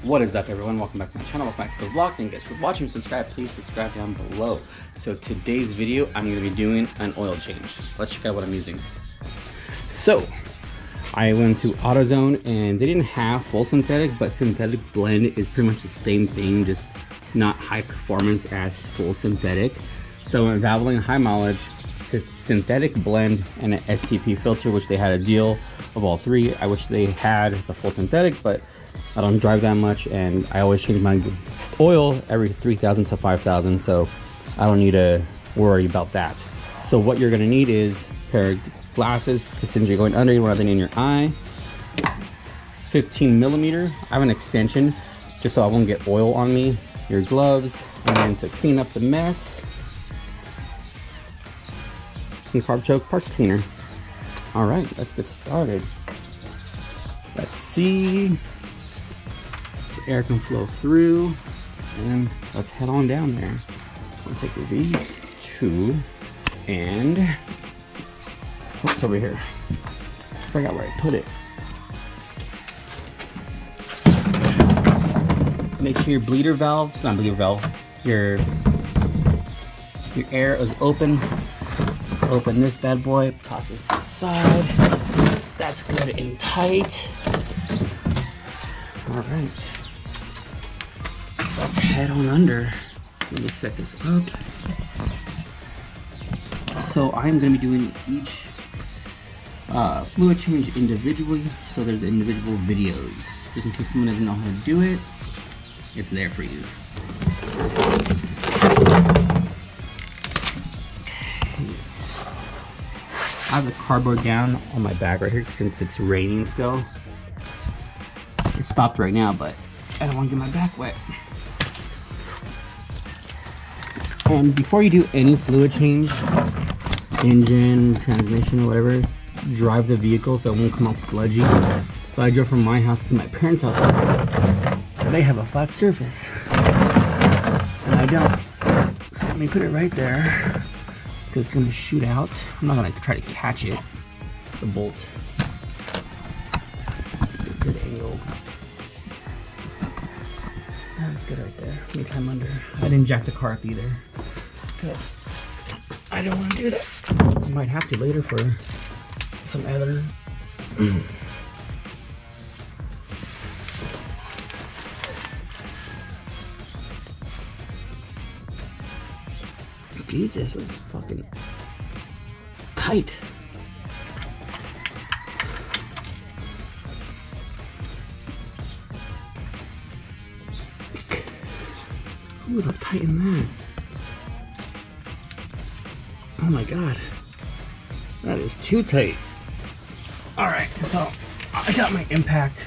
What is up, everyone? Welcome back to my channel. Welcome back to the vlog. Thank you guys for watching. Subscribe, please subscribe down below. So today's video, I'm going to be doing an oil change. Let's check out what I'm using. So I went to AutoZone and they didn't have full synthetic, but synthetic blend is pretty much the same thing, just not high performance as full synthetic. So in Valvoline high mileage synthetic blend and an STP filter, which they had a deal of all three. I wish they had the full synthetic, but I don't drive that much and I always change my oil every 3,000 to 5,000, so I don't need to worry about that. So what you're gonna need is a pair of glasses, because since you're going under, you want nothing in your eye. 15 millimeter. I have an extension just so I won't get oil on me. Your gloves, and then to clean up the mess, some carb choke parts cleaner. All right, let's get started. Let's see. The air can flow through, and let's head on down there. I'll take these two, and what's over here? I forgot where I put it. Make sure your bleeder valve, not bleeder valve, your air is open. Open this bad boy, toss this to the side. That's good and tight. All right, let's head on under. Let me set this up. So I'm gonna be doing each fluid change individually. So there's individual videos, just in case someone doesn't know how to do it. It's there for you. I have the cardboard down on my back right here since it's raining still. It stopped right now, but I don't want to get my back wet. And before you do any fluid change, engine, transmission, or whatever, drive the vehicle so it won't come out sludgy. So I drove from my house to my parents' house. They have a flat surface, and I don't. So let me put it right there, because it's gonna shoot out. I'm not gonna try to catch it, the bolt. Good angle. That's good right there. Let me climb under. I didn't jack the car up either, because I don't want to do that. I might have to later for some other. Jesus, it's fucking tight. Who would have tightened that? Oh my god. That is too tight. Alright, so I got my impact.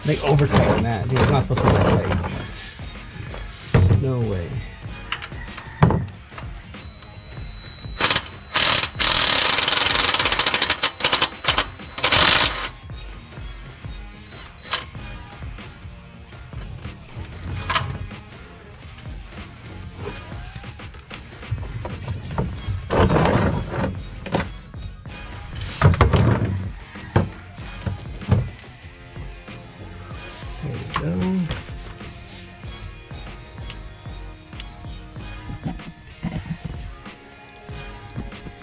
They over tightened that. Dude, it's not supposed to be that tight. No way.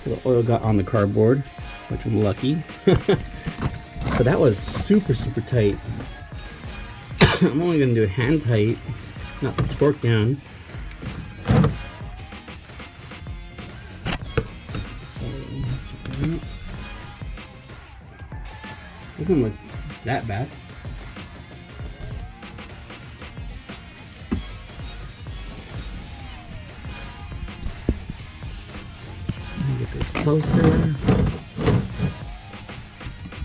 So the oil got on the cardboard, which I'm lucky. But that was super tight. I'm only gonna do it hand tight, not the torque down. Doesn't look that bad. Get this closer.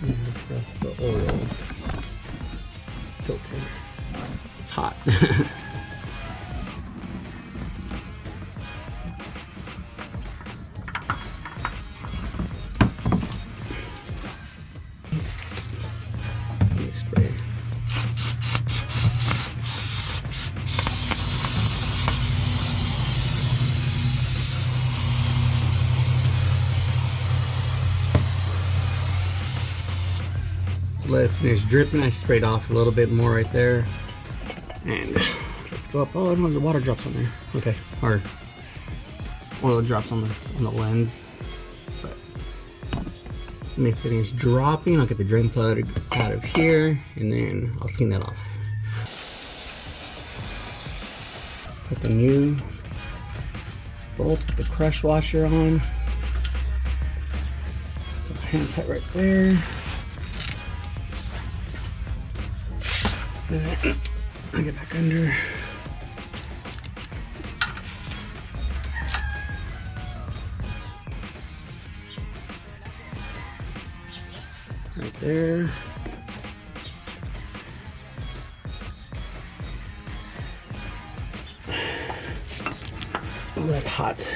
And press the oil filter. It's hot. Spray. let it finish dripping. I sprayed off a little bit more right there. And let's go up. Oh, no, the water drops on there. Okay, or oil drops on the lens. But let me finish dropping. I'll get the drain plug out of here, and then I'll clean that off. Put the new bolt with the crush washer on. So hand tight right there. And then I get back under. Right there. Oh, that's hot.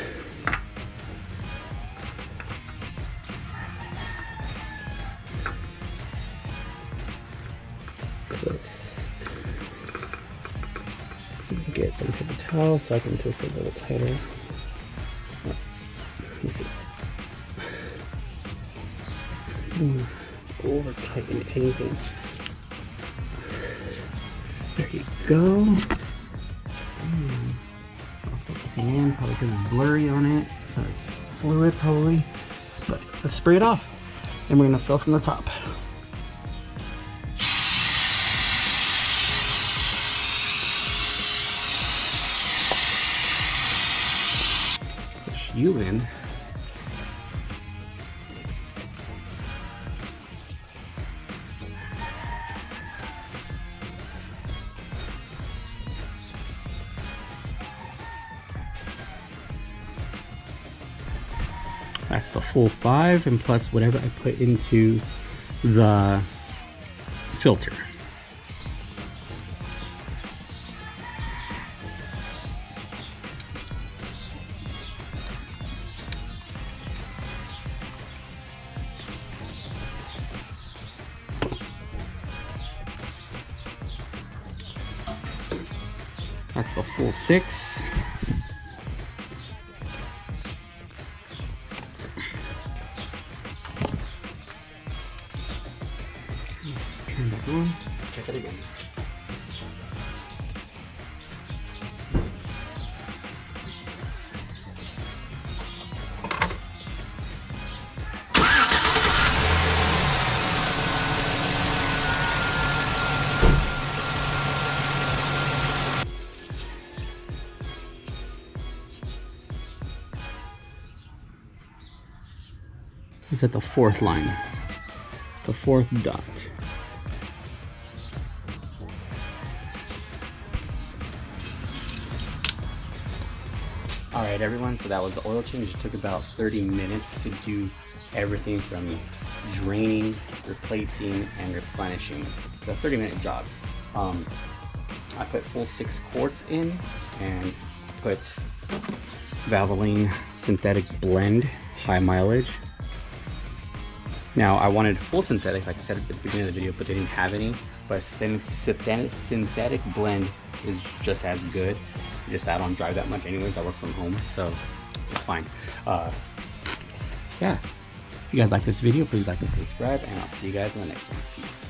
Get some paper towel so I can twist it a little tighter. Oh, let me see. Over tighten anything. There you go. I'll focus in, probably because it's blurry on it, so it's fluid probably. But let's spray it off, and we're gonna fill from the top. Push you in. That's the full 5, and plus whatever I put into the filter. That's the full 6. Turn back on. Check it again. It's at the 4th line, the 4th dot. Alright everyone, so that was the oil change. It took about 30 minutes to do everything from draining, replacing, and replenishing. So a 30-minute job. I put full 6 quarts in and put Valvoline synthetic blend, high mileage. Now I wanted full synthetic, like I said at the beginning of the video, but they didn't have any. But synthetic blend is just as good. You just I don't drive that much anyways. I work from home, so it's fine. Yeah. If you guys like this video, please like and subscribe, and I'll see you guys in the next one. Peace.